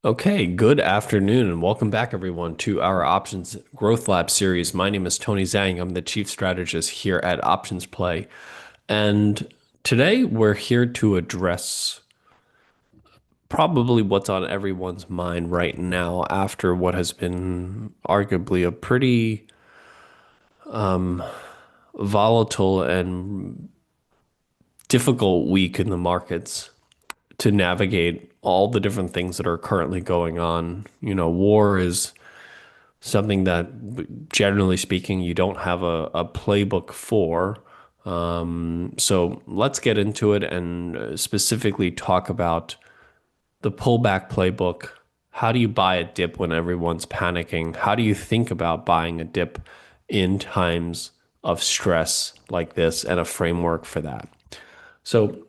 Okay, good afternoon and welcome back everyone to our Options Growth Lab series. My name is Tony Zhang. I'm the Chief Strategist here at OptionsPlay. And today we're here to address probably what's on everyone's mind right now after what has been arguably a pretty volatile and difficult week in the markets to navigate all the different things that are currently going on. War is something that, generally speaking, you don't have a playbook for. So let's get into it and specifically talk about the pullback playbook. How do you buy a dip when everyone's panicking? How do you think about buying a dip in times of stress like this and a framework for that? So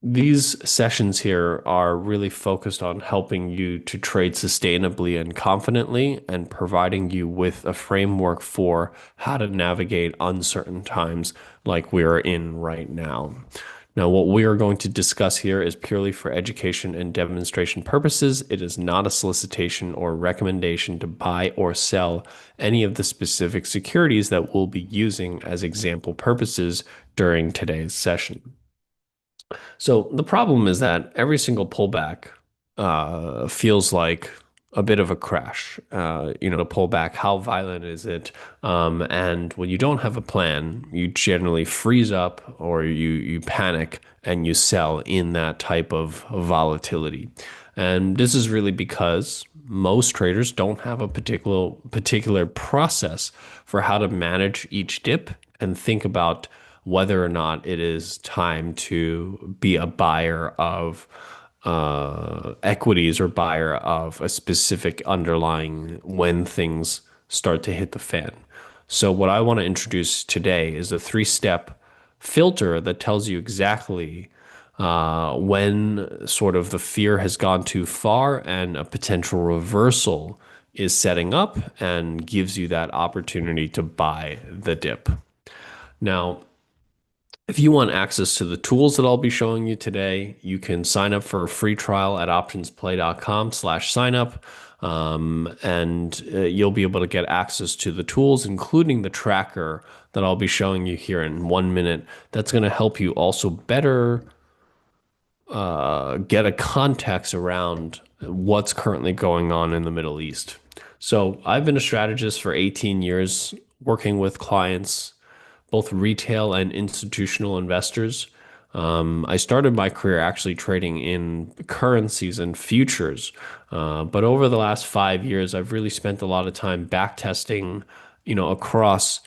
these sessions here are really focused on helping you to trade sustainably and confidently and providing you with a framework for how to navigate uncertain times like we are in right now. Now, what we are going to discuss here is purely for education and demonstration purposes. It is not a solicitation or recommendation to buy or sell any of the specific securities that we'll be using as example purposes during today's session. So the problem is that every single pullback feels like a bit of a crash. The pullback, how violent is it? And when you don't have a plan, you generally freeze up or you panic and you sell in that type of volatility. And this is really because most traders don't have a particular process for how to manage each dip and think about whether or not it is time to be a buyer of equities or buyer of a specific underlying when things start to hit the fan. So, what I want to introduce today is a three-step filter that tells you exactly when sort of the fear has gone too far and a potential reversal is setting up and gives you that opportunity to buy the dip. Now, if you want access to the tools that I'll be showing you today, you can sign up for a free trial at optionsplay.com/signup. And you'll be able to get access to the tools, including the tracker that I'll be showing you here in 1 minute. That's going to help you also better get a context around what's currently going on in the Middle East. So I've been a strategist for 18 years, working with clients, both retail and institutional investors. I started my career actually trading in currencies and futures. But over the last 5 years, I've really spent a lot of time back testing, across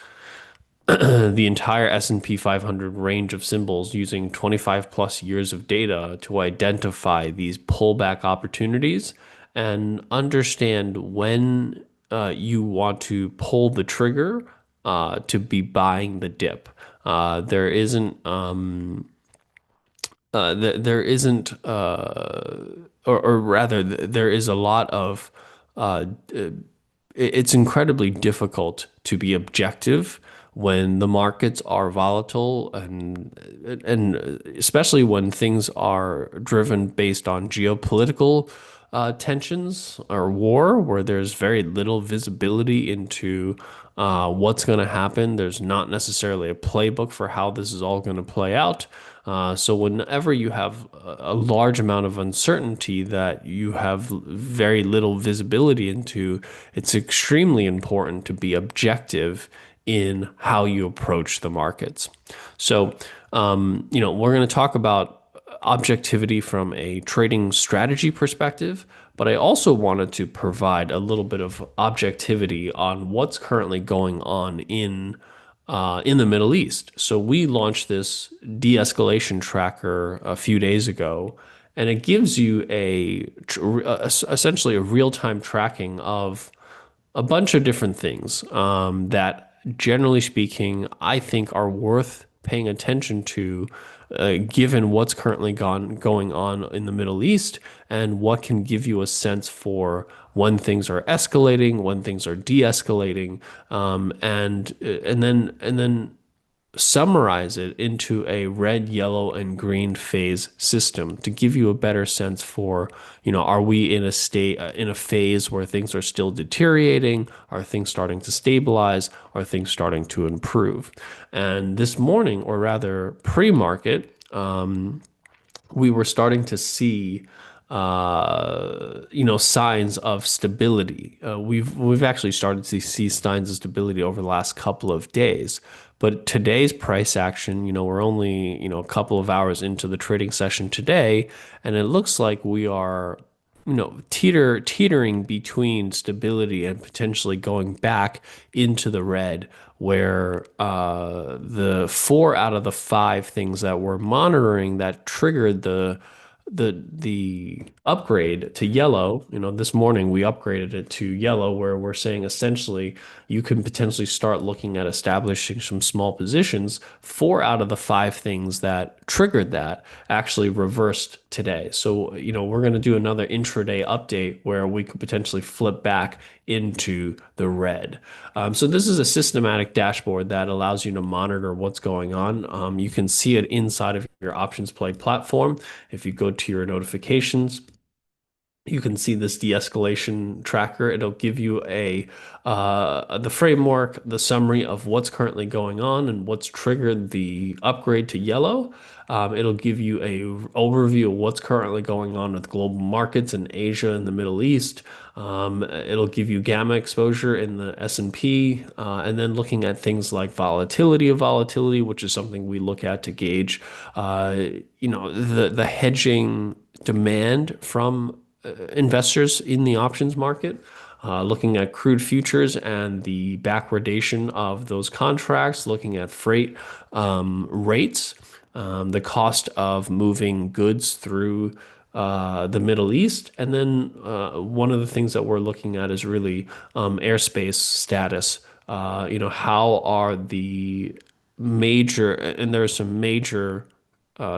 the entire S&P 500 range of symbols using 25 plus years of data to identify these pullback opportunities and understand when you want to pull the trigger to be buying the dip. There isn't there isn't or rather there is a lot of uh, it's incredibly difficult to be objective when the markets are volatile and especially when things are driven based on geopolitical tensions or war, where there's very little visibility into what's going to happen. There's not necessarily a playbook for how this is all going to play out. So whenever you have a large amount of uncertainty that you have very little visibility into, it's extremely important to be objective in how you approach the markets. So, we're going to talk about objectivity from a trading strategy perspective, but I also wanted to provide a little bit of objectivity on what's currently going on in the Middle East. So we launched this de-escalation tracker a few days ago, and it gives you essentially a real-time tracking of a bunch of different things that, generally speaking, I think are worth paying attention to, given what's currently going on in the Middle East, and what can give you a sense for when things are escalating, when things are de-escalating, and then summarize it into a red, yellow, and green phase system to give you a better sense for, are we in a in a phase where things are still deteriorating? Are things starting to stabilize? Are things starting to improve? And this morning, or rather pre-market, we were starting to see signs of stability. We've actually started to see signs of stability over the last couple of days. But today's price action, we're only, a couple of hours into the trading session today, and it looks like we are, teetering between stability and potentially going back into the red, where the four out of the five things that we're monitoring that triggered the upgrade to yellow, this morning we upgraded it to yellow, where we're saying essentially you can potentially start looking at establishing some small positions. Four out of the five things that triggered that actually reversed today. So, we're going to do another intraday update where we could potentially flip back into the red. So this is a systematic dashboard that allows you to monitor what's going on. You can see it inside of your OptionsPlay platform. If you go to your notifications, you can see this de-escalation tracker. It'll give you the framework, the summary of what's currently going on and what's triggered the upgrade to yellow. It'll give you a overview of what's currently going on with global markets in Asia and the Middle East. It'll give you gamma exposure in the S&P, and then looking at things like volatility of volatility, which is something we look at to gauge, the hedging demand from investors in the options market, looking at crude futures and the backwardation of those contracts, looking at freight rates, the cost of moving goods through the Middle East. And then one of the things that we're looking at is really airspace status. How are the major, and there are some major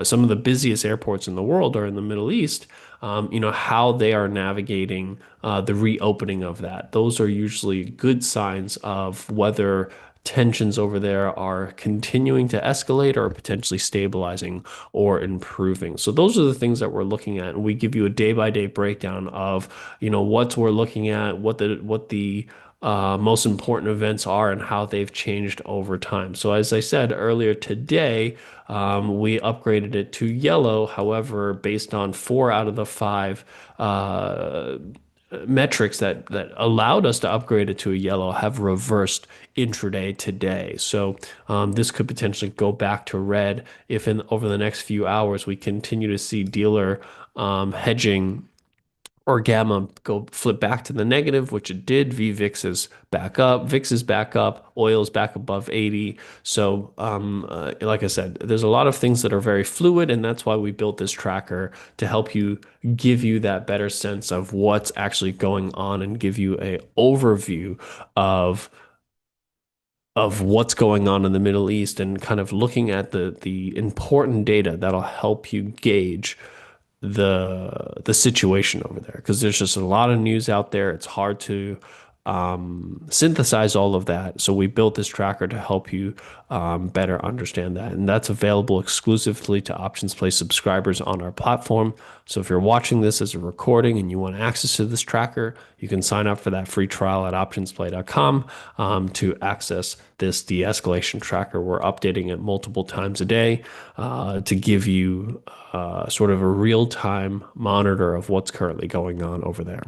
some of the busiest airports in the world are in the Middle East, how they are navigating the reopening of that. Those are usually good signs of whether tensions over there are continuing to escalate or potentially stabilizing or improving. So those are the things that we're looking at, and we give you a day-by-day breakdown of, what we're looking at, what the most important events are and how they've changed over time. So as I said earlier today, we upgraded it to yellow. However, based on four out of the five metrics that allowed us to upgrade it to a yellow have reversed intraday today. So this could potentially go back to red if in over the next few hours we continue to see dealer hedging or gamma go flip back to the negative, which it did. VVIX is back up. VIX is back up. Oil is back above 80. So, like I said, there's a lot of things that are very fluid, and that's why we built this tracker to help you give you that better sense of what's actually going on and give you a overview of what's going on in the Middle East and kind of looking at the important data that'll help you gauge the situation over there, because there's just a lot of news out there. It's hard to synthesize all of that. So we built this tracker to help you better understand that. And that's available exclusively to OptionsPlay subscribers on our platform. So if you're watching this as a recording and you want access to this tracker, you can sign up for that free trial at optionsplay.com to access this de-escalation tracker. We're updating it multiple times a day to give you sort of a real-time monitor of what's currently going on over there.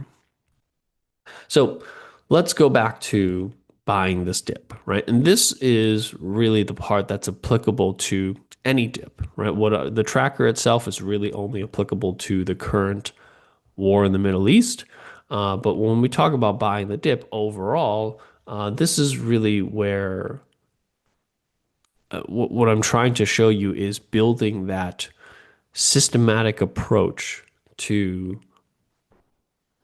So let's go back to buying this dip, right? And this is really the part that's applicable to any dip, right? The tracker itself is really only applicable to the current war in the Middle East. But when we talk about buying the dip overall, this is really where what I'm trying to show you is building that systematic approach to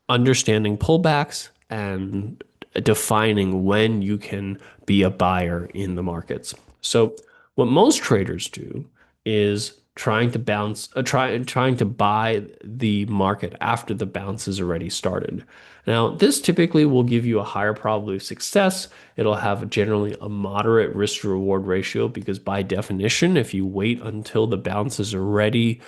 understanding pullbacks and defining when you can be a buyer in the markets. So what most traders do is trying to buy the market after the bounce has already started. Now, this typically will give you a higher probability of success. It'll have generally a moderate risk to reward ratio because by definition, if you wait until the bounce is already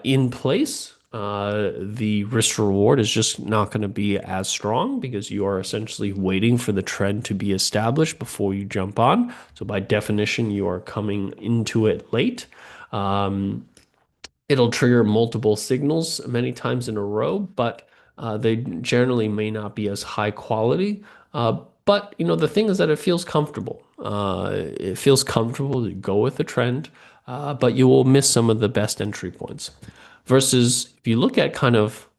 in place, the risk to reward is just not going to be as strong because you are essentially waiting for the trend to be established before you jump on. So by definition, you are coming into it late. Um, It'll trigger multiple signals many times in a row, but they generally may not be as high quality. But the thing is that it feels comfortable. It feels comfortable to go with the trend, but you will miss some of the best entry points. Versus if you look at kind of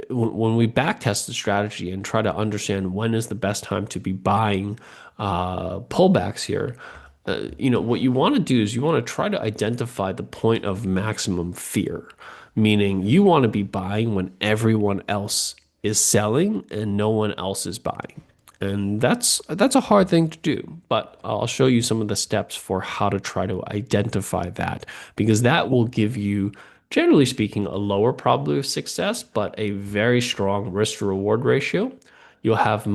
when we backtest the strategy and try to understand when is the best time to be buying pullbacks here, what you want to do is you want to try to identify the point of maximum fear, meaning you want to be buying when everyone else is selling and no one else is buying. And that's a hard thing to do, but I'll show you some of the steps for how to try to identify that because that will give you, generally speaking, a lower probability of success, but a very strong risk to reward ratio. You'll have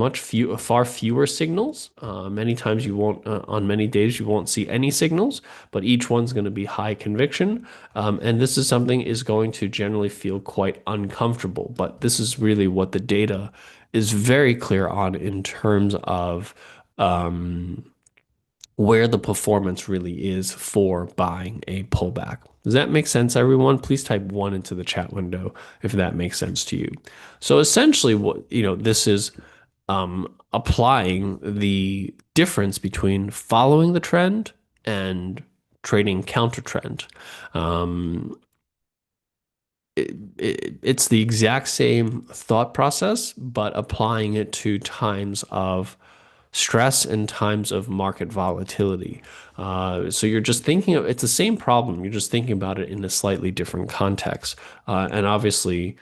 far fewer signals. Many times on many days, you won't see any signals, but each one's going to be high conviction. And this is something is going to generally feel quite uncomfortable, but this is really what the data is very clear on in terms of where the performance really is for buying a pullback. Does that make sense, everyone? Please type one into the chat window if that makes sense to you. So essentially, this is applying the difference between following the trend and trading counter trend. Um, it's the exact same thought process, but applying it to times of stress and times of market volatility. So you're just thinking of it's the same problem. You're just thinking about it in a slightly different context. And obviously,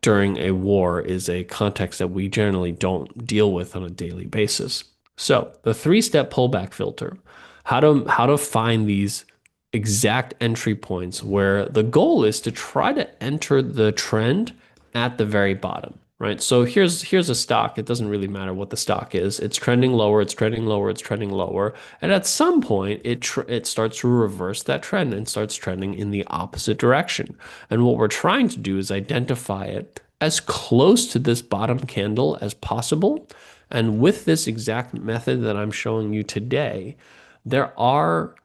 during a war is a context that we generally don't deal with on a daily basis. So the three-step pullback filter, how to find these exact entry points where the goal is to try to enter the trend at the very bottom, right? So here's a stock. It doesn't really matter what the stock is. It's trending lower, it's trending lower, it's trending lower. And at some point it starts to reverse that trend and starts trending in the opposite direction. And what we're trying to do is identify it as close to this bottom candle as possible. And with this exact method that I'm showing you today, there are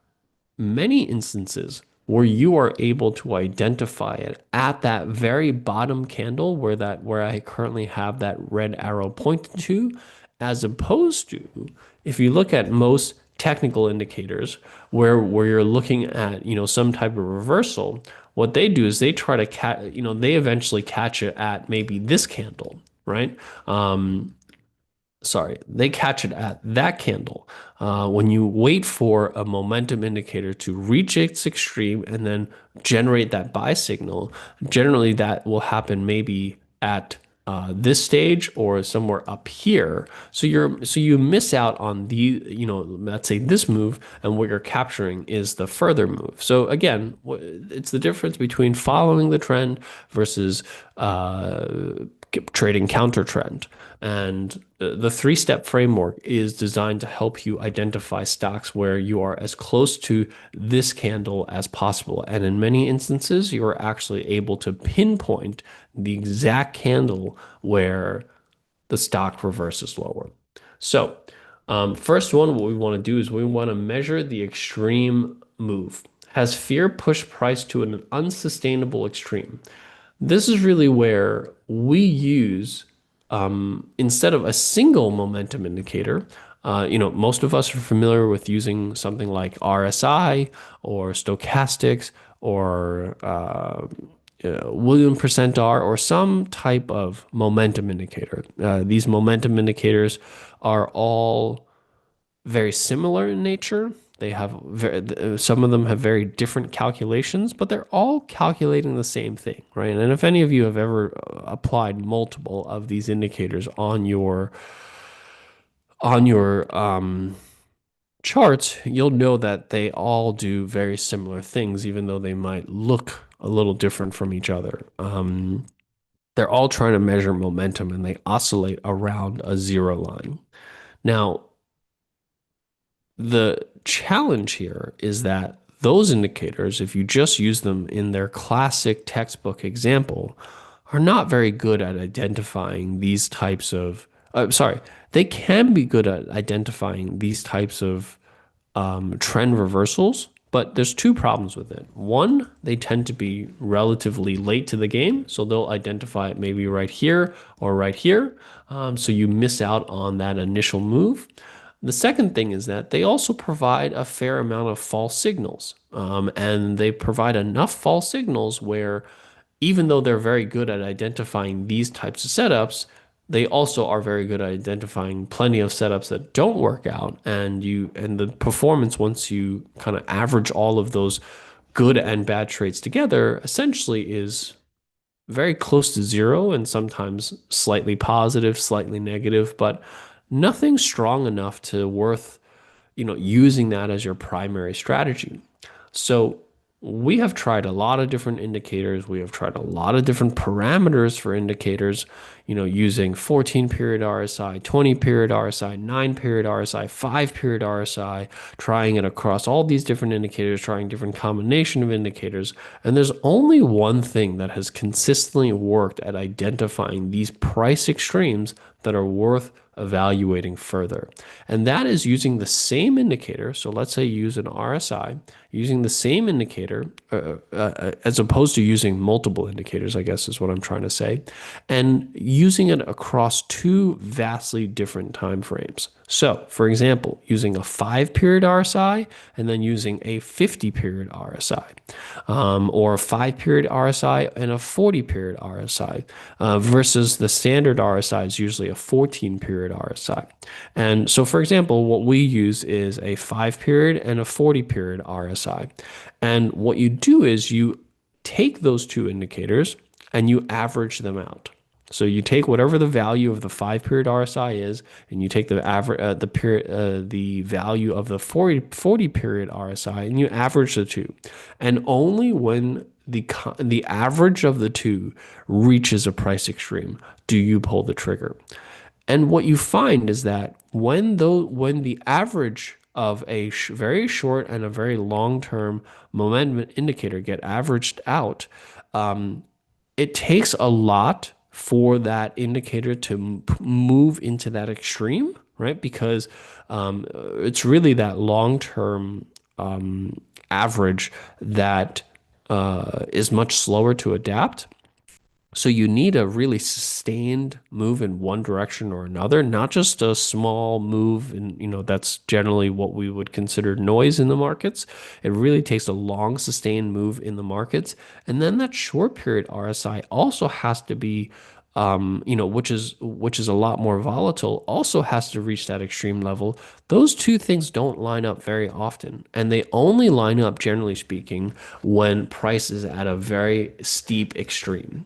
many instances where you are able to identify it at that very bottom candle where I currently have that red arrow pointed to, as opposed to if you look at most technical indicators where you're looking at some type of reversal, what they do is they try to they eventually catch it at maybe this candle, right? Sorry, they catch it at that candle. When you wait for a momentum indicator to reach its extreme and then generate that buy signal, generally that will happen maybe at this stage or somewhere up here. So you miss out on let's say this move, and what you're capturing is the further move. So again, it's the difference between following the trend versus trading counter trend. And the three-step framework is designed to help you identify stocks where you are as close to this candle as possible. And in many instances, you are actually able to pinpoint the exact candle where the stock reverses lower. So, first one, what we want to do is we want to measure the extreme move. Has fear pushed price to an unsustainable extreme? This is really where we use, instead of a single momentum indicator, most of us are familiar with using something like RSI or stochastics or William percent R or some type of momentum indicator. These momentum indicators are all very similar in nature. They have some of them have very different calculations, but they're all calculating the same thing, right? And if any of you have ever applied multiple of these indicators on your charts, you'll know that they all do very similar things, even though they might look a little different from each other. They're all trying to measure momentum and they oscillate around a zero line. Now, the challenge here is that those indicators, if you just use them in their classic textbook example, are not very good at identifying these types of, sorry, they can be good at identifying these types of trend reversals, but there's two problems with it. One, they tend to be relatively late to the game, so they'll identify it maybe right here or right here. So you miss out on that initial move. The second thing is that they also provide a fair amount of false signals. And they provide enough false signals where even though they're very good at identifying these types of setups, they also are very good at identifying plenty of setups that don't work out. And the performance, once you kind of average all of those good and bad trades together, essentially is very close to zero and sometimes slightly positive, slightly negative, but nothing strong enough to worth, using that as your primary strategy. So we have tried a lot of different indicators. We have tried a lot of different parameters for indicators, using 14 period RSI, 20 period RSI, 9 period RSI, 5 period RSI, trying it across all these different indicators, trying different combination of indicators. And there's only one thing that has consistently worked at identifying these price extremes that are worth evaluating further. And that is using the same indicator. So let's say you use an RSI, using the same indicator, as opposed to using multiple indicators, I guess is what I'm trying to say, and using it across two vastly different time frames. So, for example, using a 5 period RSI and then using a 50 period RSI, or a 5 period RSI and a 40 period RSI, versus the standard RSI is usually a 14 period RSI. And so, for example, what we use is a 5 period and a 40 period RSI. And what you do is you take those two indicators and you average them out. So you take whatever the value of the 5 period RSI is, and you take the average, the value of the 40 period RSI, and you average the two. And only when the average of the two reaches a price extreme do you pull the trigger. And what you find is that when the average of a very short and a very long term momentum indicator get averaged out, it takes a lot for that indicator to move into that extreme, right? Because it's really that long-term average that is much slower to adapt. So you need a really sustained move in one direction or another, not just a small move. And, that's generally what we would consider noise in the markets. It really takes a long sustained move in the markets. And then that short period RSI also has to be, which is a lot more volatile, also has to reach that extreme level. Those two things don't line up very often, and they only line up, generally speaking, when price is at a very steep extreme.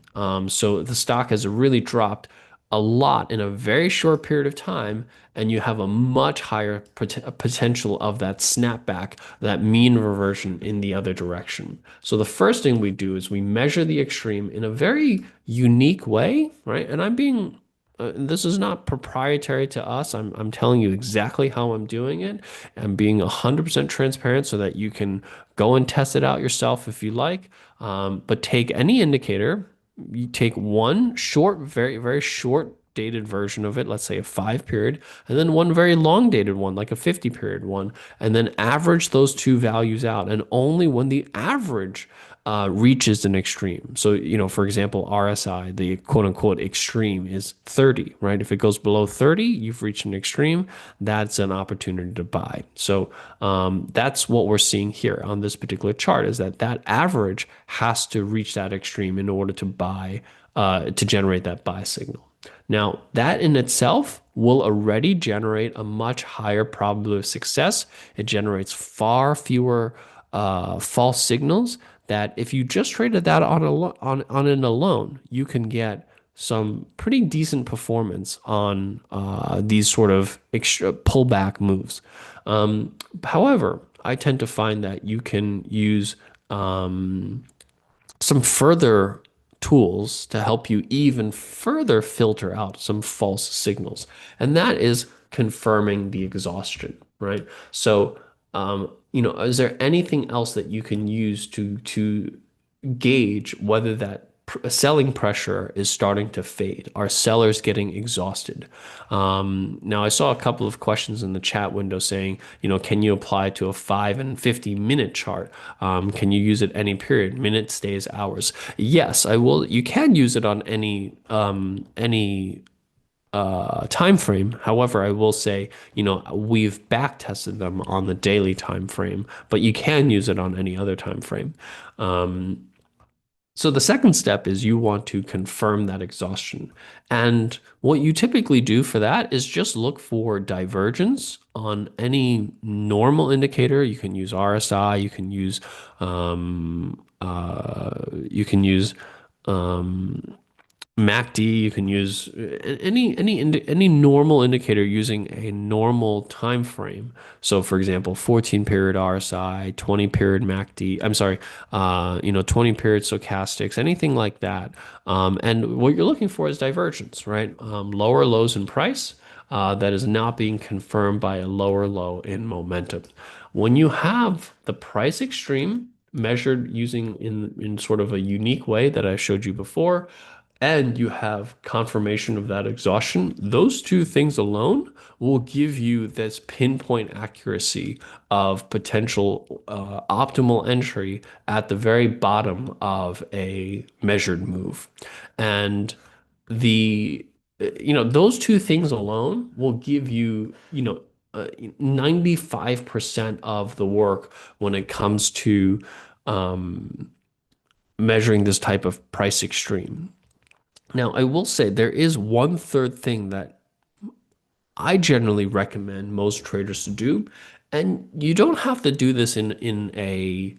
So the stock has really dropped a lot in a very short period of time, and you have a much higher potential of that snapback, that mean reversion in the other direction. So the first thing we do is we measure the extreme in a very unique way, right? And this is not proprietary to us. I'm telling you exactly how I'm doing it. I'm being 100% transparent so that you can go and test it out yourself if you like. But take any indicator, you take one short, very, very short dated version of it, let's say a 5 period, and then one very long dated one, like a 50 period one, and then average those two values out. And only when the average reaches an extreme. So, for example, RSI, the quote unquote extreme is 30, right? If it goes below 30, you've reached an extreme. That's an opportunity to buy. So that's what we're seeing here on this particular chart, is that average has to reach that extreme in order to buy, to generate that buy signal. Now, that in itself will already generate a much higher probability of success. It generates far fewer false signals, that if you just traded that on an alone, you can get some pretty decent performance on these sort of extra pullback moves. However, I tend to find that you can use some further tools to help you even further filter out some false signals. And that is confirming the exhaustion, right? So, is there anything else that you can use to gauge whether that selling pressure is starting to fade? Are sellers getting exhausted? Now, I saw a couple of questions in the chat window saying, can you apply to a 5 and 50 minute chart? Can you use it any period, minutes, days, hours? Yes, I will. You can use it on any time frame. However, I will say, we've back tested them on the daily time frame, but you can use it on any other time frame. So the second step is you want to confirm that exhaustion. And what you typically do for that is just look for divergence on any normal indicator. You can use RSI, you can use MACD, you can use any normal indicator using a normal time frame. So for example, 14 period RSI, 20 period MACD, I'm sorry, 20 period stochastics, anything like that. And what you're looking for is divergence, right? Lower lows in price that is not being confirmed by a lower low in momentum. When you have the price extreme measured using in sort of a unique way that I showed you before, and you have confirmation of that exhaustion, those two things alone will give you this pinpoint accuracy of potential optimal entry at the very bottom of a measured move. And the, those two things alone will give you, 95% of the work when it comes to measuring this type of price extreme. Now, I will say there is one third thing that I generally recommend most traders to do, and you don't have to do this in a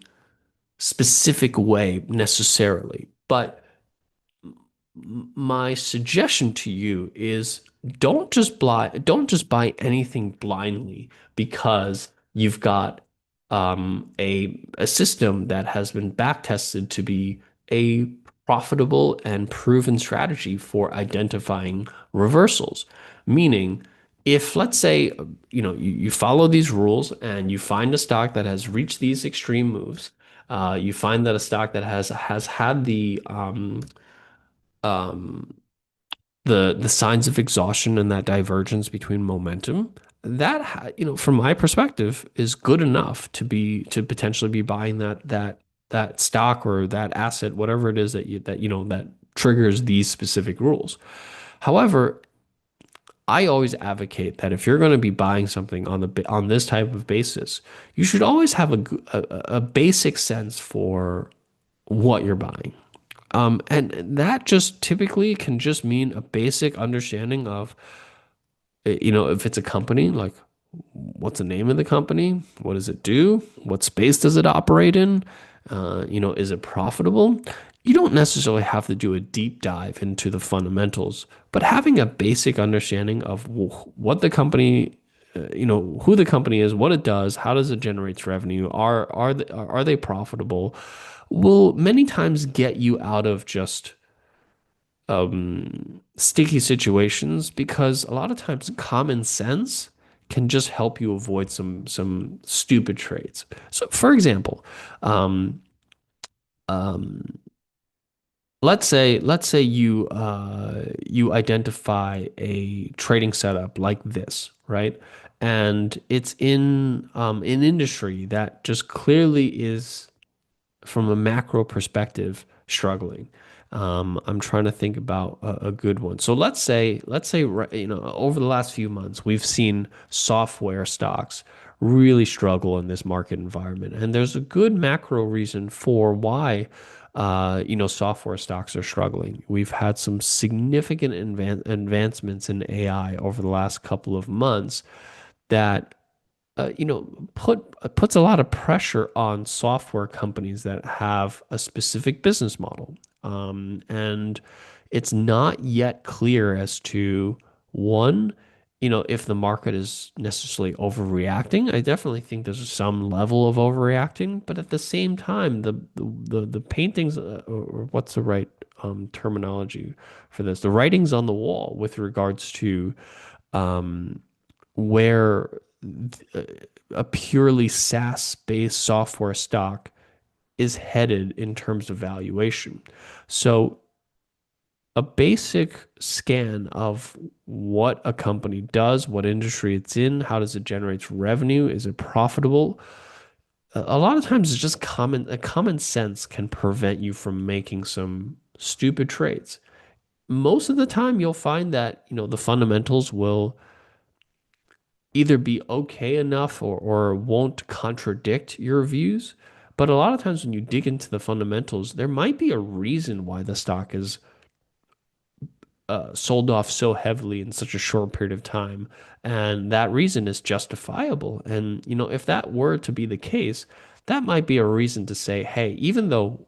specific way necessarily, but my suggestion to you is don't just buy anything blindly because you've got a system that has been back tested to be a profitable and proven strategy for identifying reversals. Meaning, if let's say you follow these rules and you find a stock that has reached these extreme moves, you find that a stock that has had um, the signs of exhaustion and that divergence between momentum, that from my perspective is good enough to potentially be buying that stock or that asset, whatever it is that triggers these specific rules. However, I always advocate that if you're going to be buying something on this type of basis, you should always have a basic sense for what you're buying. And that just typically can just mean a basic understanding of, if it's a company, like what's the name of the company? What does it do? What space does it operate in? Is it profitable? You don't necessarily have to do a deep dive into the fundamentals, but having a basic understanding of what the company, who the company is, what it does, how does it generate revenue, are they profitable, will many times get you out of just sticky situations because a lot of times common sense can just help you avoid some stupid trades. So, for example, um, um, let's say you identify a trading setup like this, right? And it's in an industry that just clearly is from a macro perspective struggling. I'm trying to think about a good one. So let's say over the last few months we've seen software stocks really struggle in this market environment, and there's a good macro reason for why software stocks are struggling. We've had some significant advancements in AI over the last couple of months that puts a lot of pressure on software companies that have a specific business model. And it's not yet clear as to one, if the market is necessarily overreacting. I definitely think there's some level of overreacting, but at the same time, the paintings, or what's the right terminology for this? The writing's on the wall with regards to um, where uh, a purely SaaS-based software stock is headed in terms of valuation. So a basic scan of what a company does, what industry it's in, how does it generate revenue, is it profitable? A lot of times it's just common sense can prevent you from making some stupid trades. Most of the time you'll find that, the fundamentals will either be okay enough or won't contradict your views. But a lot of times when you dig into the fundamentals, there might be a reason why the stock is sold off so heavily in such a short period of time. And that reason is justifiable. And, if that were to be the case, that might be a reason to say, hey, even though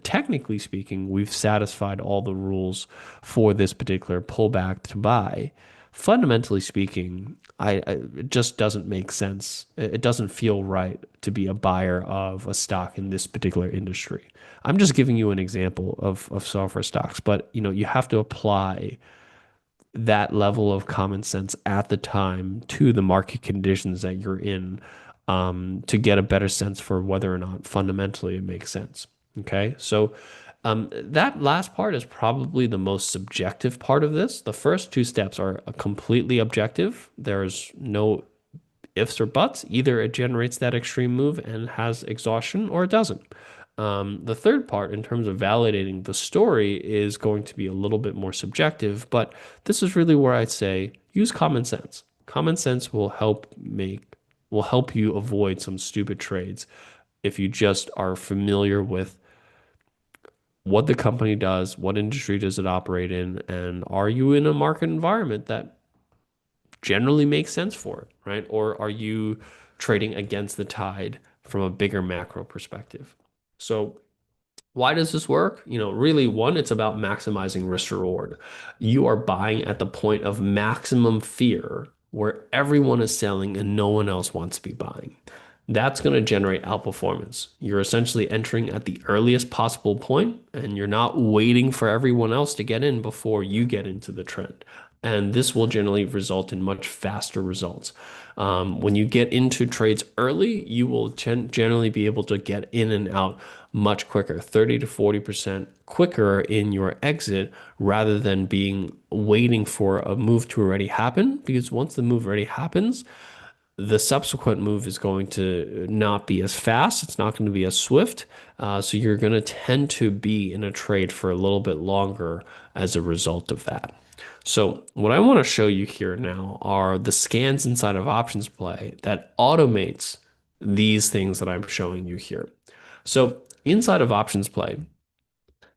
technically speaking, we've satisfied all the rules for this particular pullback to buy. Fundamentally speaking, it just doesn't make sense. It doesn't feel right to be a buyer of a stock in this particular industry. I'm just giving you an example of software stocks, but you have to apply that level of common sense at the time to the market conditions that you're in, to get a better sense for whether or not fundamentally it makes sense. Okay, so that last part is probably the most subjective part of this. The first two steps are completely objective. There's no ifs or buts. Either it generates that extreme move and has exhaustion or it doesn't. The third part, in terms of validating the story, is going to be a little bit more subjective, but this is really where I'd say use common sense. Common sense will help you avoid some stupid trades if you just are familiar with what the company does, what industry does it operate in, and are you in a market environment that generally makes sense for it, right? Or are you trading against the tide from a bigger macro perspective? So why does this work? Really, one, it's about maximizing risk reward. You are buying at the point of maximum fear where everyone is selling and no one else wants to be buying. That's going to generate outperformance. You're essentially entering at the earliest possible point, and you're not waiting for everyone else to get in before you get into the trend. And this will generally result in much faster results. When you get into trades early, you will generally be able to get in and out much quicker, 30 to 40% quicker in your exit rather than being waiting for a move to already happen. Because once the move already happens, the subsequent move is going to not be as fast. It's not going to be as swift. So you're going to tend to be in a trade for a little bit longer as a result of that. So what I want to show you here now are the scans inside of OptionsPlay that automates these things that I'm showing you here. So inside of OptionsPlay,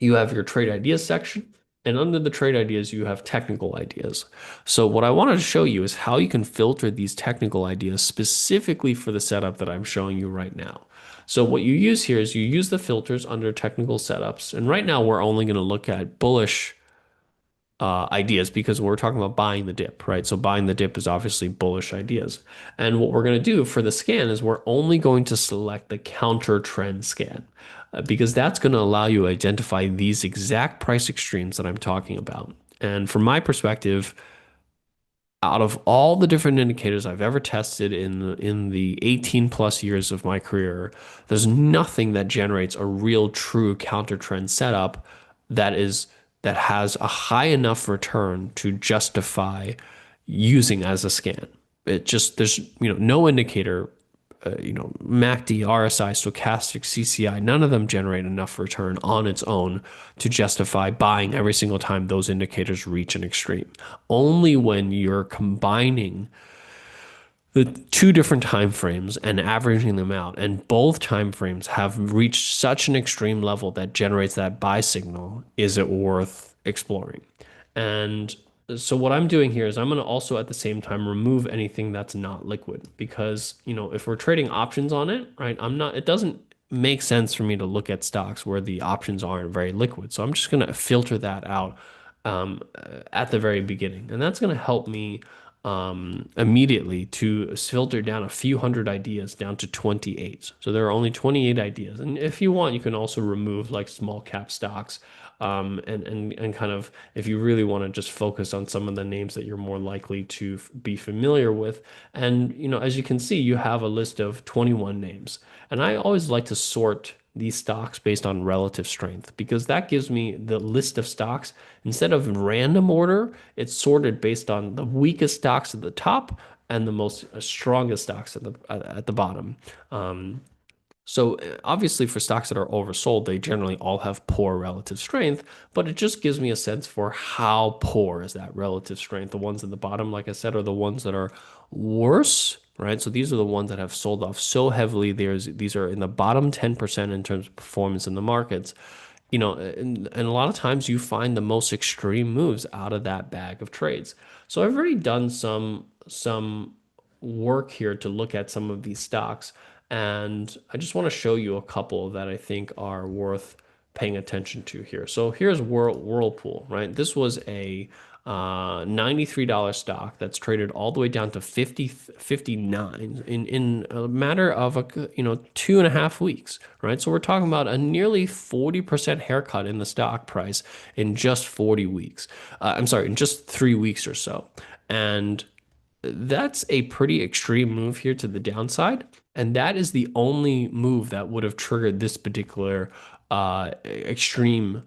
you have your trade ideas section, and under the trade ideas, you have technical ideas. So what I wanted to show you is how you can filter these technical ideas specifically for the setup that I'm showing you right now. So what you use here is you use the filters under technical setups. And right now we're only going to look at bullish ideas because we're talking about buying the dip, right? So buying the dip is obviously bullish ideas. And what we're going to do for the scan is we're only going to select the counter trend scan, because that's going to allow you to identify these exact price extremes that I'm talking about. And from my perspective, out of all the different indicators I've ever tested in the 18 plus years of my career, there's nothing that generates a real true counter trend setup that is that has a high enough return to justify using as a scan. It just there's no indicator, MACD, RSI, stochastic, CCI, none of them generate enough return on its own to justify buying every single time those indicators reach an extreme. Only when you're combining the two different time frames and averaging them out, and both time frames have reached such an extreme level that generates that buy signal, is it worth exploring. And so what I'm doing here is I'm going to also at the same time remove anything that's not liquid, because if we're trading options on it, right, it doesn't makes sense for me to look at stocks where the options aren't very liquid. So I'm just going to filter that out at the very beginning. And that's going to help me immediately to filter down a few hundred ideas down to 28. So there are only 28 ideas. And if you want, you can also remove like small cap stocks and kind of if you really want to just focus on some of the names that you're more likely to be familiar with. And as you can see, you have a list of 21 names. And I always like to sort these stocks based on relative strength because that gives me the list of stocks instead of in random order. It's sorted based on the weakest stocks at the top and the most strongest stocks at the bottom. So obviously for stocks that are oversold, they generally all have poor relative strength, but it just gives me a sense for how poor is that relative strength. The ones at the bottom, like I said, are the ones that are worse, right? So these are the ones that have sold off so heavily. These are in the bottom 10% in terms of performance in the markets. And a lot of times you find the most extreme moves out of that bag of trades. So I've already done some work here to look at some of these stocks. And I just want to show you a couple that I think are worth paying attention to here. So here's Whirlpool, right? This was a $93 stock that's traded all the way down to 59 in a matter of 2.5 weeks, right? So we're talking about a nearly 40% haircut in the stock price in just 40 weeks. I'm sorry, in just 3 weeks or so. And that's a pretty extreme move here to the downside. And that is the only move that would have triggered this particular extreme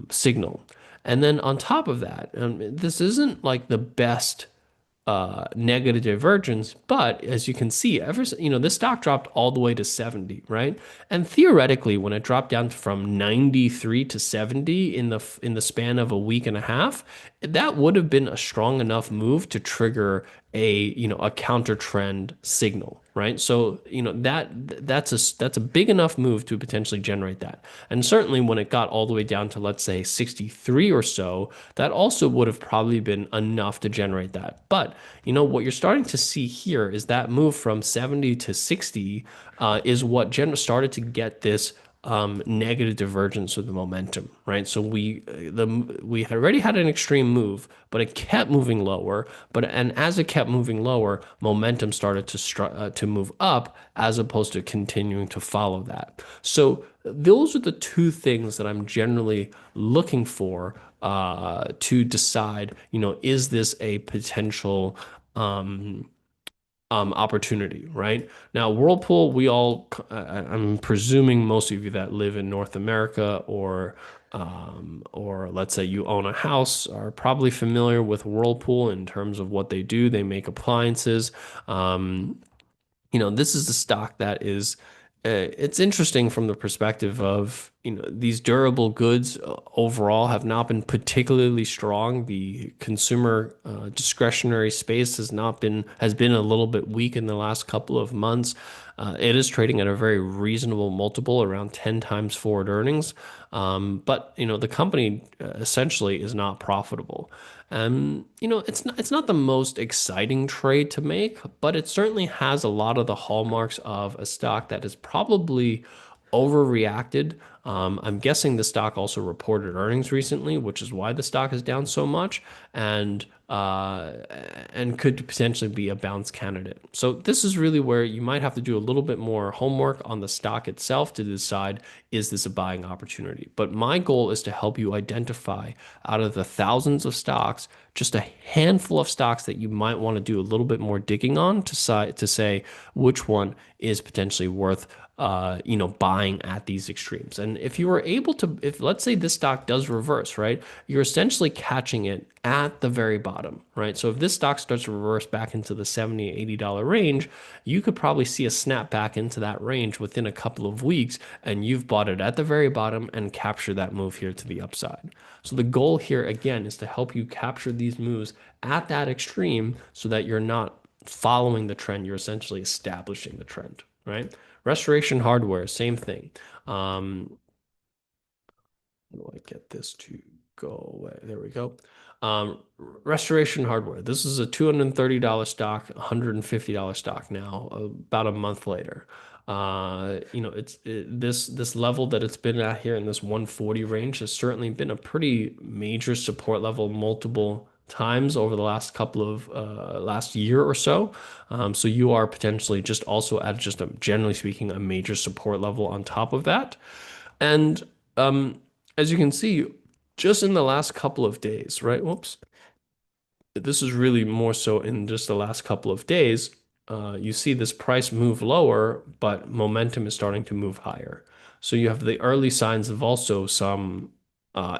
signal. And then on top of that, this isn't like the best negative divergence. But as you can see, this stock dropped all the way to 70, right? And theoretically, when it dropped down from 93 to 70 in the span of a week and a half, that would have been a strong enough move to trigger a counter trend signal, right? So that's a big enough move to potentially generate that. And certainly when it got all the way down to let's say 63 or so, that also would have probably been enough to generate that. But what you're starting to see here is that move from 70 to 60 is what started to get this negative divergence of the momentum, right? So we had already had an extreme move, but it kept moving lower. And as it kept moving lower, momentum started to move up as opposed to continuing to follow that. So those are the two things that I'm generally looking for to decide, is this a potential opportunity, right? Now, Whirlpool, I'm presuming most of you that live in North America or let's say you own a house are probably familiar with Whirlpool in terms of what they do. They make appliances. Um, this is the stock that is, it's interesting from the perspective of, these durable goods overall have not been particularly strong. The consumer discretionary space has been a little bit weak in the last couple of months. It is trading at a very reasonable multiple, around 10 times forward earnings. But the company essentially is not profitable. It's not the most exciting trade to make, but it certainly has a lot of the hallmarks of a stock that is probably overreacted. I'm guessing the stock also reported earnings recently, which is why the stock is down so much, and could potentially be a bounce candidate. So this is really where you might have to do a little bit more homework on the stock itself to decide, is this a buying opportunity? But my goal is to help you identify out of the thousands of stocks, just a handful of stocks that you might want to do a little bit more digging on to say which one is potentially worth buying at these extremes. And if you were able to, if let's say this stock does reverse, right, you're essentially catching it at the very bottom, right? So if this stock starts to reverse back into the $70, $80 range, you could probably see a snap back into that range within a couple of weeks, and you've bought it at the very bottom and capture that move here to the upside. So the goal here again is to help you capture these moves at that extreme so that you're not following the trend, you're essentially establishing the trend, right? Restoration Hardware, same thing. How do I get this to go away? There we go. Restoration Hardware. This is a $230 stock, $150 stock now, about a month later. This level that it's been at here in this 140 range has certainly been a pretty major support level multiple times over the last couple of last year or so. So you are potentially just also at just a, generally speaking, a major support level on top of that. And um, as you can see, just in the last couple of days, right? Whoops. This is really more so in just the last couple of days. You see this price move lower, but momentum is starting to move higher. So you have the early signs of also some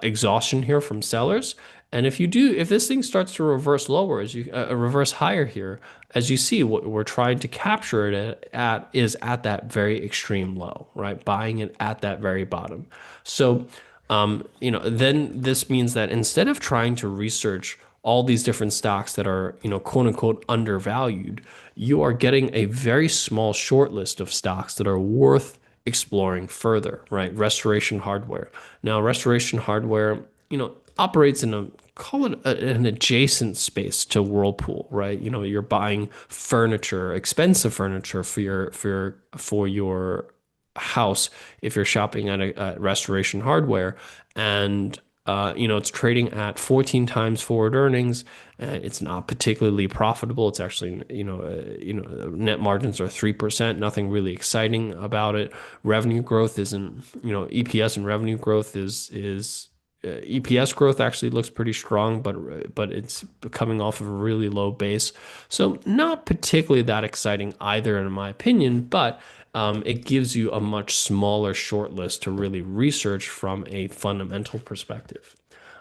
exhaustion here from sellers. And if this thing starts to reverse lower, as you reverse higher here, as you see, what we're trying to capture it at is at that very extreme low, right? Buying it at that very bottom. So then this means that instead of trying to research all these different stocks that are, quote unquote, undervalued, you are getting a very small short list of stocks that are worth exploring further, right? Restoration Hardware. Now, Restoration Hardware, operates in call it an adjacent space to Whirlpool, right? You're buying furniture, expensive furniture for your house if you're shopping at Restoration Hardware, and it's trading at 14 times forward earnings. It's not particularly profitable. It's actually, net margins are 3%. Nothing really exciting about it. Revenue growth isn't, EPS and revenue growth is EPS growth actually looks pretty strong, but it's coming off of a really low base. So not particularly that exciting either, in my opinion, but it gives you a much smaller short list to really research from a fundamental perspective.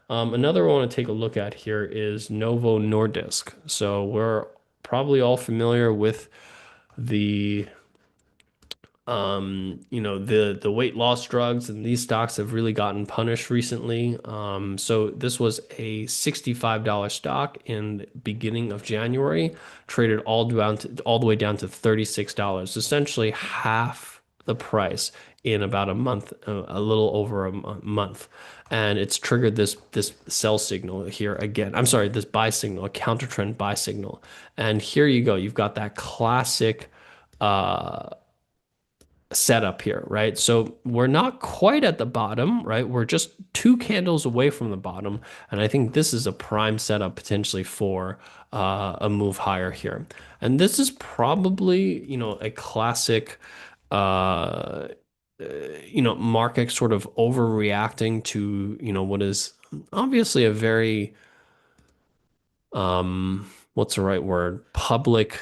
Another one I want to take a look at here is Novo Nordisk. So we're probably all familiar with the the weight loss drugs, and these stocks have really gotten punished recently. So this was a $65 stock in the beginning of January, traded all the way down to $36, essentially half the price in about a month, a little over a month. And it's triggered this sell signal here again. I'm sorry, this buy signal, a counter trend buy signal. And here you go. You've got that classic setup here, right? So we're not quite at the bottom, right? We're just two candles away from the bottom. And I think this is a prime setup potentially for a move higher here. And this is probably, a classic, uh, market sort of overreacting to, what is obviously a very, what's the right word? Public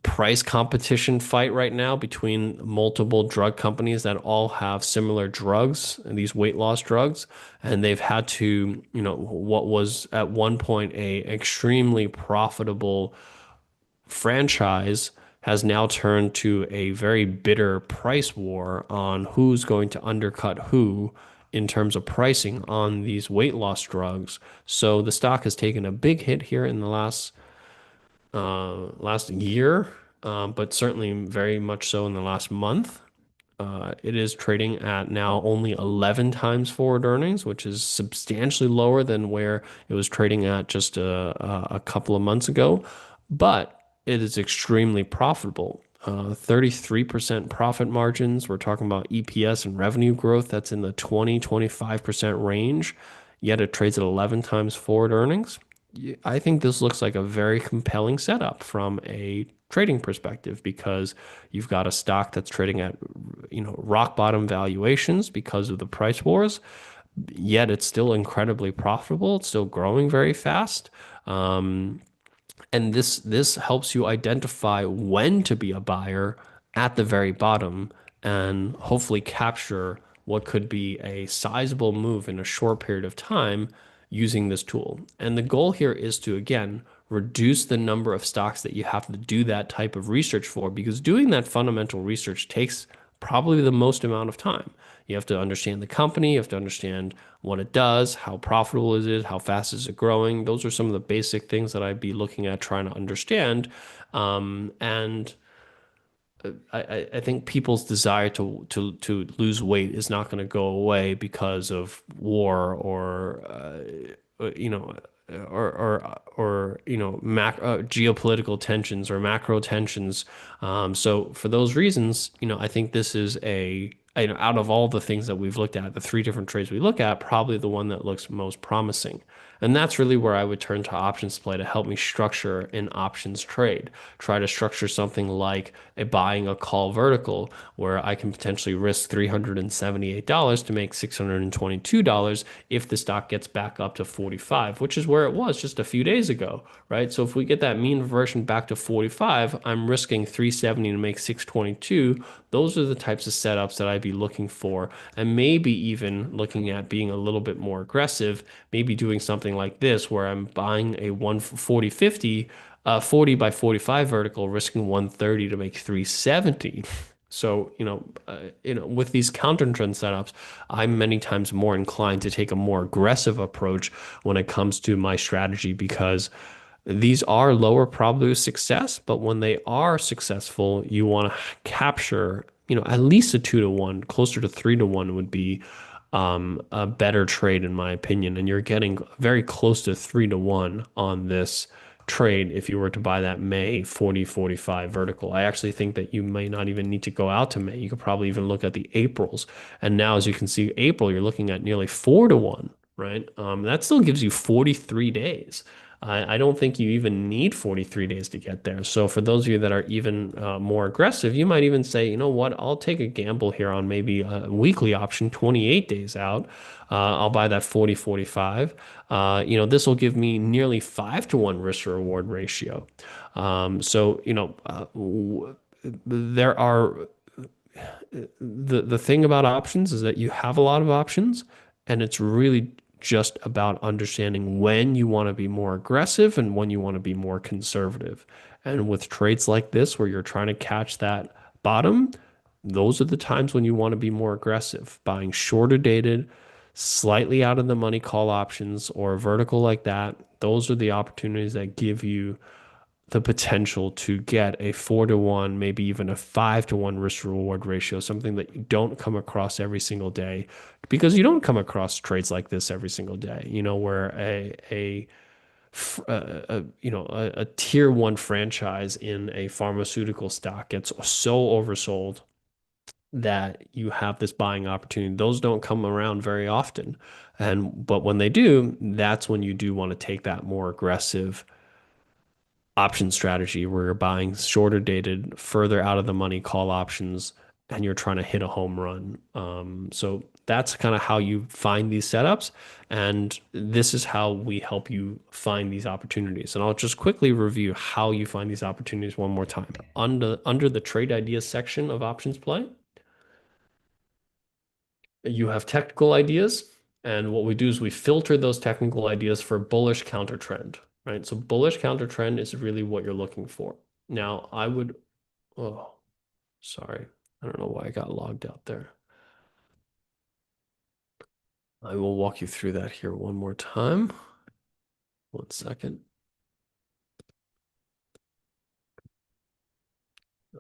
price competition fight right now between multiple drug companies that all have similar drugs, these weight loss drugs, and they've had to, what was at one point a extremely profitable franchise has now turned to a very bitter price war on who's going to undercut who in terms of pricing on these weight loss drugs. So the stock has taken a big hit here in the last year, but certainly very much so in the last month. It is trading at now only 11 times forward earnings, which is substantially lower than where it was trading at just a couple of months ago. But it is extremely profitable. 33% profit margins. We're talking about EPS and revenue growth that's in the 20-25% range, yet it trades at 11 times forward earnings. I think this looks like a very compelling setup from a trading perspective because you've got a stock that's trading at, rock bottom valuations because of the price wars, yet it's still incredibly profitable. It's still growing very fast. And this helps you identify when to be a buyer at the very bottom and hopefully capture what could be a sizable move in a short period of time using this tool. And the goal here is to, again, reduce the number of stocks that you have to do that type of research for, because doing that fundamental research takes probably the most amount of time. You have to understand the company, you have to understand what it does, how profitable is it, how fast is it growing. Those are some of the basic things that I'd be looking at trying to understand. And I think people's desire to lose weight is not going to go away because of war or geopolitical tensions or macro tensions. So for those reasons, I think this is out of all the things that we've looked at, the three different trades we look at, probably the one that looks most promising. And that's really where I would turn to options play to help me structure an options trade. Try to structure something like buying a call vertical where I can potentially risk $378 to make $622 if the stock gets back up to 45, which is where it was just a few days ago, right? So if we get that mean reversion back to 45, I'm risking 370 to make 622. Those are the types of setups that I'd be looking for, and maybe even looking at being a little bit more aggressive, maybe doing something like this where I'm buying a 140/50, 40 by 45 vertical, risking 130 to make 370. So, with these counter trend setups, I'm many times more inclined to take a more aggressive approach when it comes to my strategy because these are lower probability of success, but when they are successful, you want to capture, at least a 2 to 1, closer to 3 to 1 would be a better trade in my opinion. And you're getting very close to 3 to 1 on this trade if you were to buy that May 40/45 vertical. I actually think that you may not even need to go out to May. You could probably even look at the Aprils. And now, as you can see, April, you're looking at nearly 4 to 1, right? That still gives you 43 days. I don't think you even need 43 days to get there. So for those of you that are even more aggressive, you might even say, you know what, I'll take a gamble here on maybe a weekly option 28 days out. I'll buy that 40/45. This will give me nearly 5 to 1 risk to reward ratio. So, there are the thing about options is that you have a lot of options, and it's really just about understanding when you want to be more aggressive and when you want to be more conservative. And with trades like this, where you're trying to catch that bottom, those are the times when you want to be more aggressive, buying shorter dated, slightly out of the money call options or a vertical like that. Those are the opportunities that give you the potential to get a 4 to 1, maybe even a 5 to 1 risk reward ratio, something that you don't come across every single day because you don't come across trades like this every single day, where a tier one franchise in a pharmaceutical stock gets so oversold that you have this buying opportunity. Those don't come around very often. But when they do, that's when you do want to take that more aggressive option strategy where you're buying shorter dated, further out of the money call options, and you're trying to hit a home run. So that's kind of how you find these setups. And this is how we help you find these opportunities. And I'll just quickly review how you find these opportunities one more time. Under the trade ideas section of Options Play, you have technical ideas. And what we do is we filter those technical ideas for bullish counter trend, right? So bullish counter trend is really what you're looking for. Now, oh, sorry. I don't know why I got logged out there. I will walk you through that here one more time. 1 second.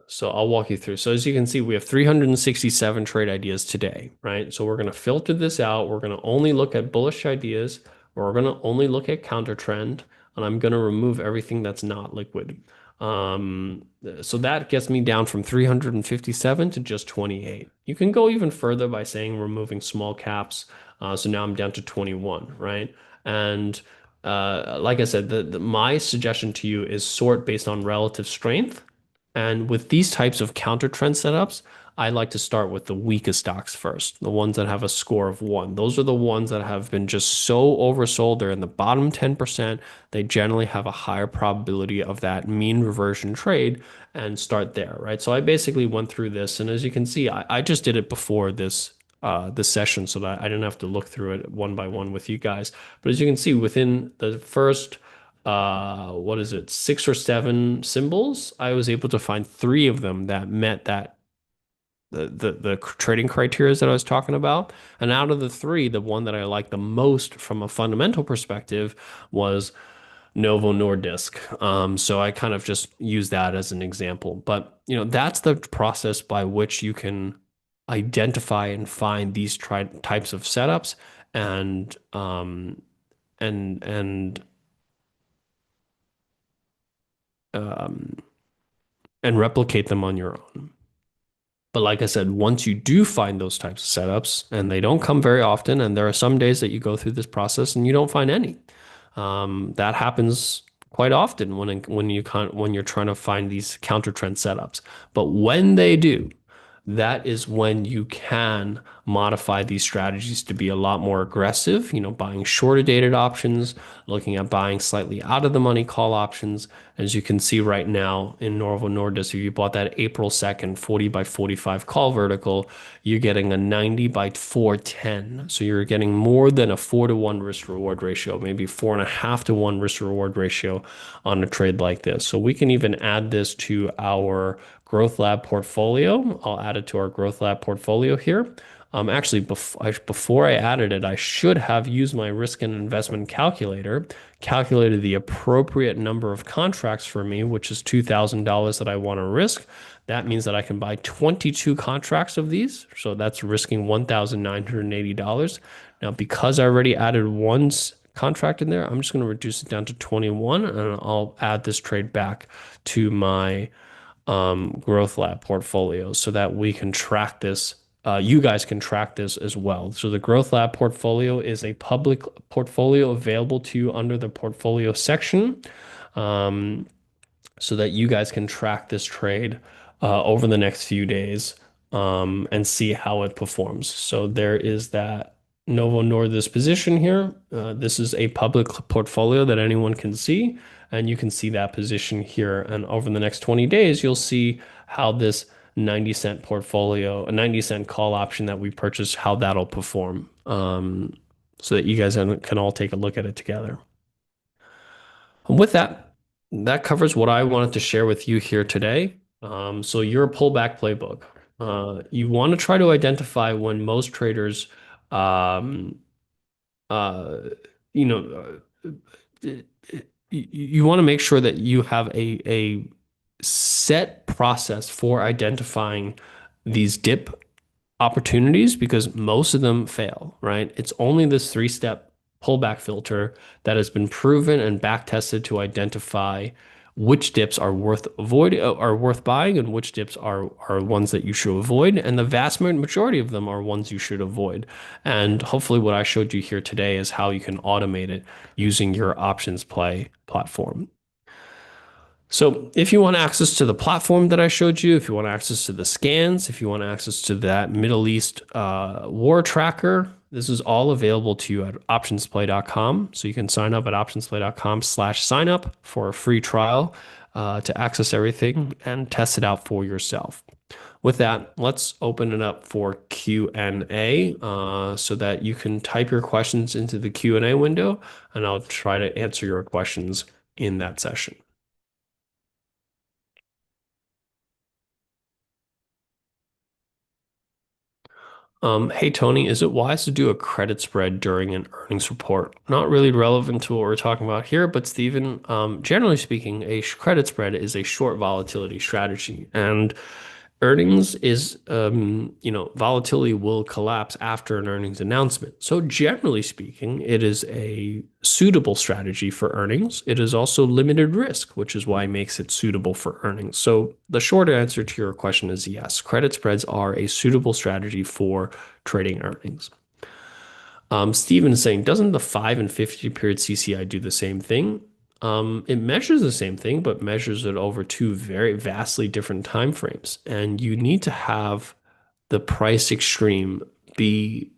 So I'll walk you through. So as you can see, we have 367 trade ideas today, right? So we're going to filter this out. We're going to only look at bullish ideas. We're going to only look at counter trend, and I'm going to remove everything that's not liquid. So that gets me down from 357 to just 28. You can go even further by saying removing small caps. So now I'm down to 21, right? And like I said, my suggestion to you is sort based on relative strength. And with these types of counter trend setups, I like to start with the weakest stocks first, the ones that have a score of 1. Those are the ones that have been just so oversold. They're in the bottom 10%. They generally have a higher probability of that mean reversion trade and start there, right? So I basically went through this. And as you can see, I just did it before this session so that I didn't have to look through it one by one with you guys. But as you can see, within the first what is it, 6 or 7 symbols, I was able to find 3 of them that met that the trading criteria that I was talking about. And out of the 3, the one that I liked the most from a fundamental perspective was Novo Nordisk. So I kind of just use that as an example. But that's the process by which you can identify and find these types of setups and and um, and replicate them on your own. But like I said, once you do find those types of setups, and they don't come very often, and there are some days that you go through this process and you don't find any. That happens quite often when you're trying to find these counter trend setups. But when they do, that is when you can modify these strategies to be a lot more aggressive, buying shorter dated options, looking at buying slightly out of the money call options. As you can see right now in Novo Nordisk, if you bought that April 2nd 40 by 45 call vertical, you're getting a 90 by 410. So you're getting more than a 4-to-1 risk reward ratio, maybe 4.5-to-1 risk reward ratio on a trade like this. So we can even add this to our Growth Lab portfolio. I'll add it to our Growth Lab portfolio here. Actually, before I added it, I should have used my risk and investment calculator, calculated the appropriate number of contracts for me, which is $2,000 that I want to risk. That means that I can buy 22 contracts of these. So that's risking $1,980. Now, because I already added one contract in there, I'm just going to reduce it down to 21, and I'll add this trade back to my Growth Lab portfolio so that we can track this. You guys can track this as well. So the Growth Lab portfolio is a public portfolio available to you under the portfolio section, um, so that you guys can track this trade over the next few days, and see how it performs. So there is that Novo Nordisk position here. This is a public portfolio that anyone can see, and you can see that position here. And over the next 20 days, you'll see how this 90-cent portfolio, a 90-cent call option that we purchased, how that'll perform, so that you guys can all take a look at it together. And with that, that covers what I wanted to share with you here today. So your pullback playbook. You want to try to identify when most traders, um, uh, you know, you want to make sure that you have a set process for identifying these dip opportunities, because most of them fail, right? It's only this three-step pullback filter that has been proven and back tested to identify which dips are worth buying, and which dips are ones that you should avoid. And the vast majority of them are ones you should avoid. And hopefully what I showed you here today is how you can automate it using your OptionsPlay platform. So if you want access to the platform that I showed you, if you want access to the scans, if you want access to that Middle East war tracker, this is all available to you at optionsplay.com. So you can sign up at optionsplay.com/sign up for a free trial to access everything and test it out for yourself. With that, let's open it up for Q&A, so that you can type your questions into the Q&A window, and I'll try to answer your questions in that session. Hey Tony, is it wise to do a credit spread during an earnings report? Not really relevant to what we're talking about here, but Stephen, generally speaking, a credit spread is a short volatility strategy, and earnings is, volatility will collapse after an earnings announcement. So generally speaking, it is a suitable strategy for earnings. It is also limited risk, which is why it makes it suitable for earnings. So the short answer to your question is yes, credit spreads are a suitable strategy for trading earnings. Steven is saying, doesn't the 5 and 50 period CCI do the same thing? It measures the same thing, but measures it over two very vastly different time frames. And you need to have the price extreme be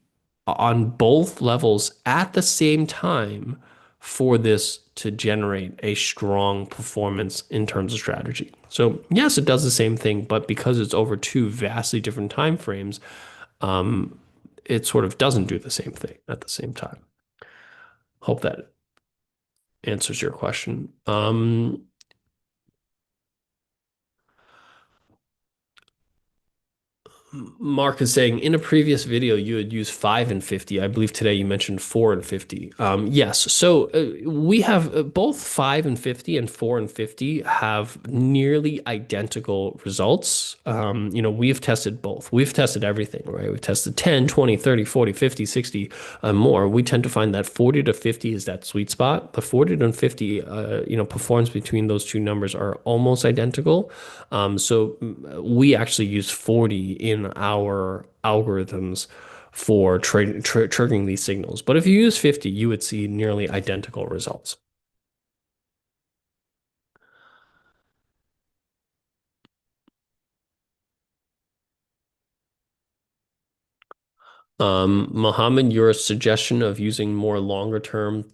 on both levels at the same time for this to generate a strong performance in terms of strategy. So yes, it does the same thing, but because it's over two vastly different time frames, it sort of doesn't do the same thing at the same time. Hope that answers your question. Mark is saying in a previous video you had used 5 and 50. I believe today you mentioned 4 and 50. Yes, so we have both 5 and 50 and 4 and 50 have nearly identical results. We've tested both. We've tested everything, right? We've tested 10, 20, 30, 40, 50, 60, more. We tend to find that 40 to 50 is that sweet spot. The 40 to 50, performance between those two numbers are almost identical. We actually use 40 in our algorithms for triggering these signals. But if you use 50, you would see nearly identical results. Mohammed, your suggestion of using more longer term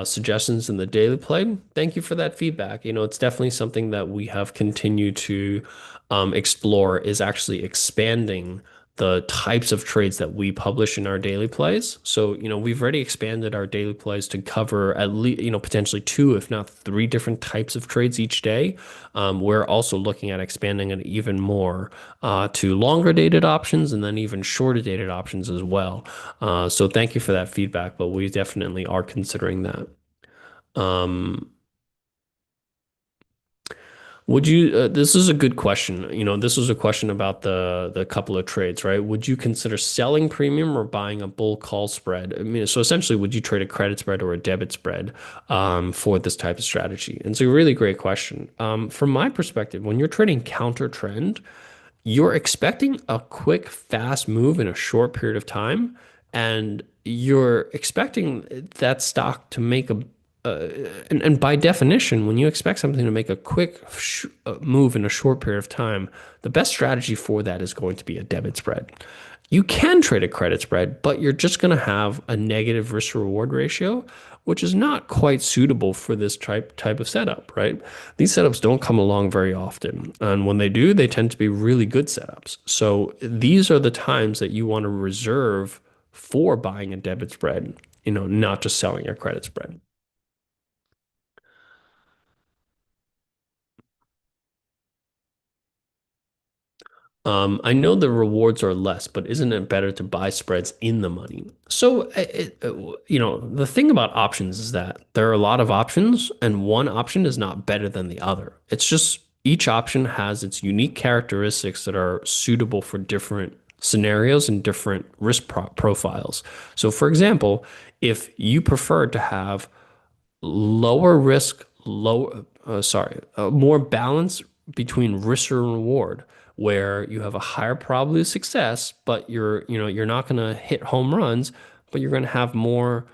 suggestions in the daily play, thank you for that feedback. It's definitely something that we have continued to explore is actually expanding the types of trades that we publish in our daily plays. So, we've already expanded our daily plays to cover at least, potentially two, if not three different types of trades each day. We're also looking at expanding it even more to longer dated options and then even shorter dated options as well. So thank you for that feedback, but we definitely are considering that. Um, would you, this is a good question. This was a question about the couple of trades, right? Would you consider selling premium or buying a bull call spread? I mean, so essentially, would you trade a credit spread or a debit spread for this type of strategy? And it's a really great question. From my perspective, when you're trading counter trend, you're expecting a quick, fast move in a short period of time, and you're expecting that stock to make and by definition, when you expect something to make a quick move in a short period of time, the best strategy for that is going to be a debit spread. You can trade a credit spread, but you're just going to have a negative risk reward ratio, which is not quite suitable for this type of setup, right? These setups don't come along very often. And when they do, they tend to be really good setups. So these are the times that you want to reserve for buying a debit spread, not just selling a credit spread. I know the rewards are less, but isn't it better to buy spreads in the money? So, the thing about options is that there are a lot of options, and one option is not better than the other. It's just each option has its unique characteristics that are suitable for different scenarios and different risk profiles. So, for example, if you prefer to have lower risk, more balance between risk and reward, where you have a higher probability of success, but you're not going to hit home runs, but you're going to have more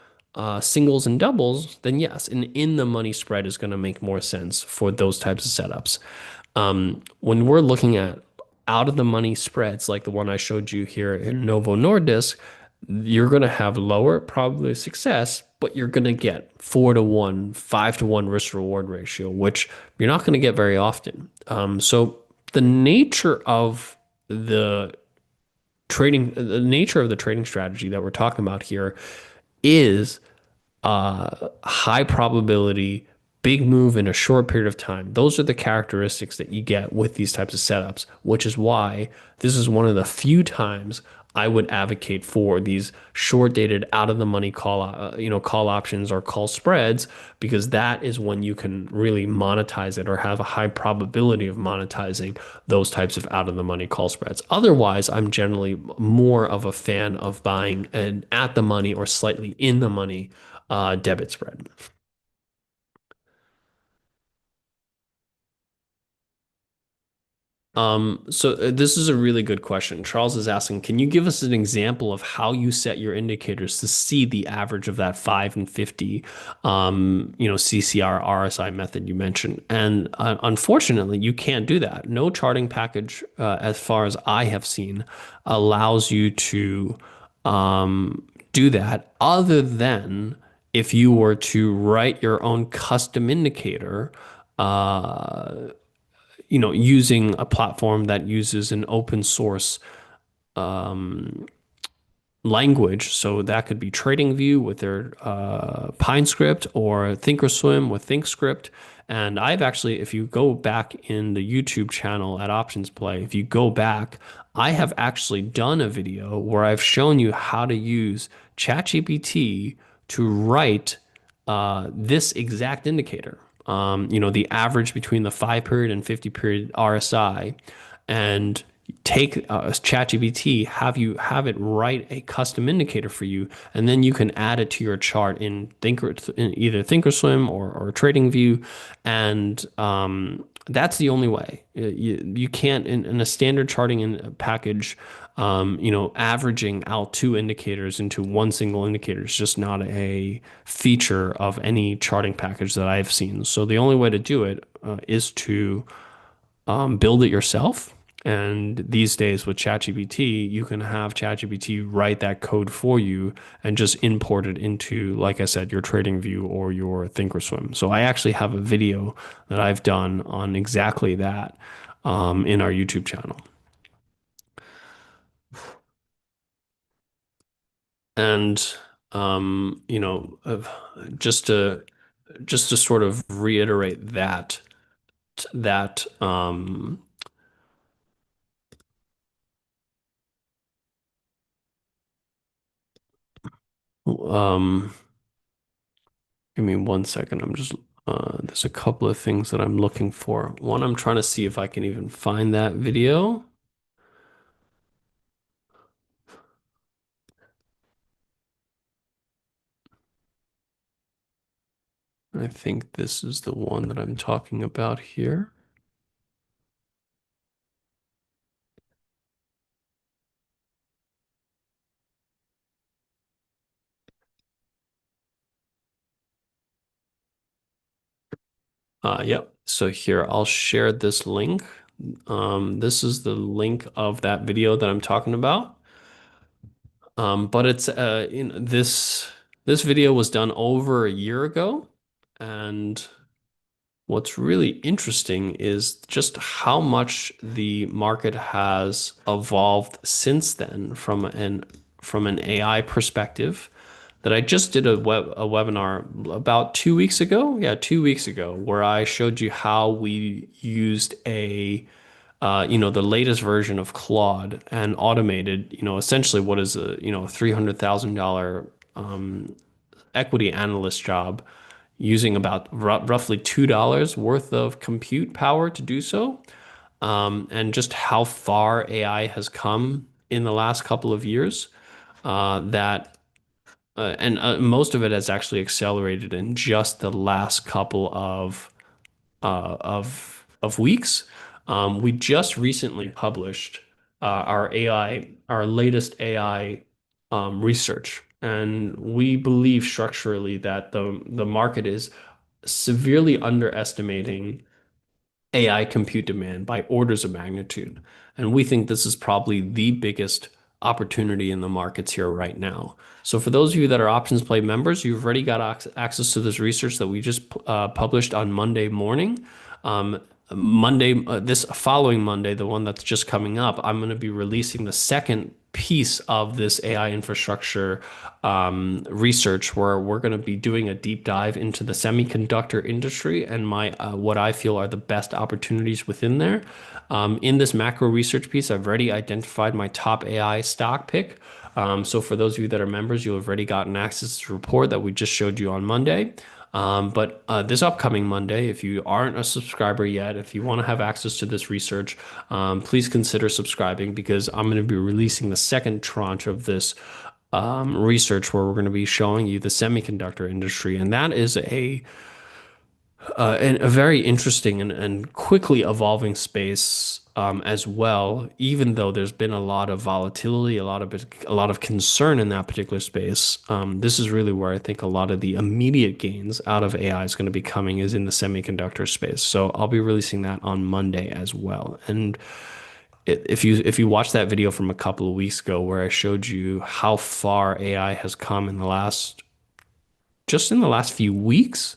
singles and doubles, then yes, an in the money spread is going to make more sense for those types of setups. When we're looking at out of the money spreads, like the one I showed you here in Novo Nordisk, you're going to have lower probability of success, but you're going to get 4 to 1, 5 to 1 risk reward ratio, which you're not going to get very often. So the nature of the the nature of the trading strategy that we're talking about here is high probability, big move in a short period of time. Those are the characteristics that you get with these types of setups, which is why this is one of the few times I would advocate for these short dated out of the money call options or call spreads, because that is when you can really monetize it or have a high probability of monetizing those types of out of the money call spreads. Otherwise, I'm generally more of a fan of buying an at the money or slightly in the money debit spread. This is a really good question. Charles is asking, can you give us an example of how you set your indicators to see the average of that 5 and 50, CCR RSI method you mentioned? And unfortunately, you can't do that. No charting package, as far as I have seen, allows you to do that other than if you were to write your own custom indicator, uh, using a platform that uses an open source language. So that could be TradingView with their Pine script or Thinkorswim with ThinkScript. And I've actually, if you go back in the YouTube channel at OptionsPlay, if you go back, I have actually done a video where I've shown you how to use ChatGPT to write this exact indicator. The average between the 5 period and 50 period RSI, and take ChatGPT, have it write a custom indicator for you, and then you can add it to your chart in either Thinkorswim or TradingView, and that's the only way. You can't in a standard charting package. Averaging out two indicators into one single indicator is just not a feature of any charting package that I've seen. So the only way to do it is to build it yourself. And these days with ChatGPT, you can have ChatGPT write that code for you and just import it into, like I said, your TradingView or your Thinkorswim. So I actually have a video that I've done on exactly that in our YouTube channel. And just to sort of reiterate that um give me 1 second. I'm just there's a couple of things that I'm looking for. One, I'm trying to see if I can even find that video. I think this is the one that I'm talking about here. Yep. So here, I'll share this link. This is the link of that video that I'm talking about. But it's this video was done over a year ago, and what's really interesting is just how much the market has evolved since then from an AI perspective. That I just did a webinar about 2 weeks ago. Yeah, 2 weeks ago, where I showed you how we used the latest version of Claude and automated, essentially what is a, $300,000 equity analyst job using about roughly $2 worth of compute power to do so. And just how far AI has come in the last couple of years. That and Most of it has actually accelerated in just the last couple of weeks. We just recently published our latest AI research, and we believe structurally that the market is severely underestimating AI compute demand by orders of magnitude. And we think this is probably the biggest opportunity in the markets here right now. So for those of you that are OptionsPlay members, you've already got access to this research that we just published on Monday morning. This following Monday, the one that's just coming up, I'm going to be releasing the second piece of this AI infrastructure research, where we're going to be doing a deep dive into the semiconductor industry and my what I feel are the best opportunities within there. In this macro research piece, I've already identified my top AI stock pick. So for those of you that are members, you'll have already gotten access to the report that we just showed you on Monday. But this upcoming Monday, if you aren't a subscriber yet, if you want to have access to this research, please consider subscribing, because I'm going to be releasing the second tranche of this research, where we're going to be showing you the semiconductor industry. And that is a very interesting and quickly evolving space as well. Even though there's been a lot of volatility, a lot of concern in that particular space, this is really where I think a lot of the immediate gains out of AI is going to be coming, is in the semiconductor space. So I'll be releasing that on Monday as well. And if you watch that video from a couple of weeks ago, where I showed you how far AI has come in the last few weeks,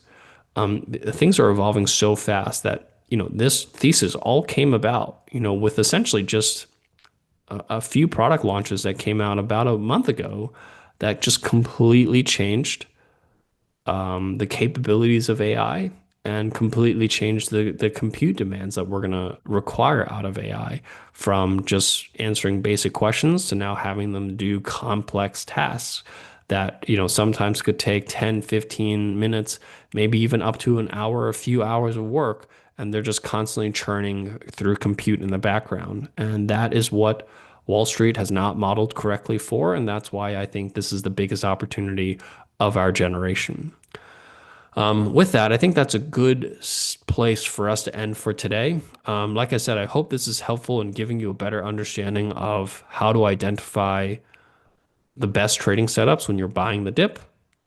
things are evolving so fast that, this thesis all came about, with essentially just a few product launches that came out about a month ago that just completely changed the capabilities of AI. and completely change the compute demands that we're going to require out of AI, from just answering basic questions to now having them do complex tasks that, sometimes could take 10, 15 minutes, maybe even up to an hour, a few hours of work, and they're just constantly churning through compute in the background. And that is what Wall Street has not modeled correctly for, and that's why I think this is the biggest opportunity of our generation. With that, I think that's a good place for us to end for today. Like I said, I hope this is helpful in giving you a better understanding of how to identify the best trading setups when you're buying the dip.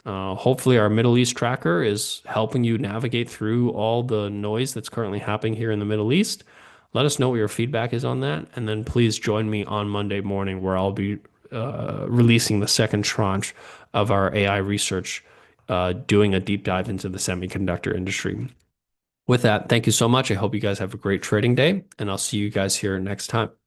Hopefully, our Middle East tracker is helping you navigate through all the noise that's currently happening here in the Middle East. Let us know what your feedback is on that. And then please join me on Monday morning, where I'll be releasing the second tranche of our AI research, doing a deep dive into the semiconductor industry. With that, thank you so much. I hope you guys have a great trading day, and I'll see you guys here next time.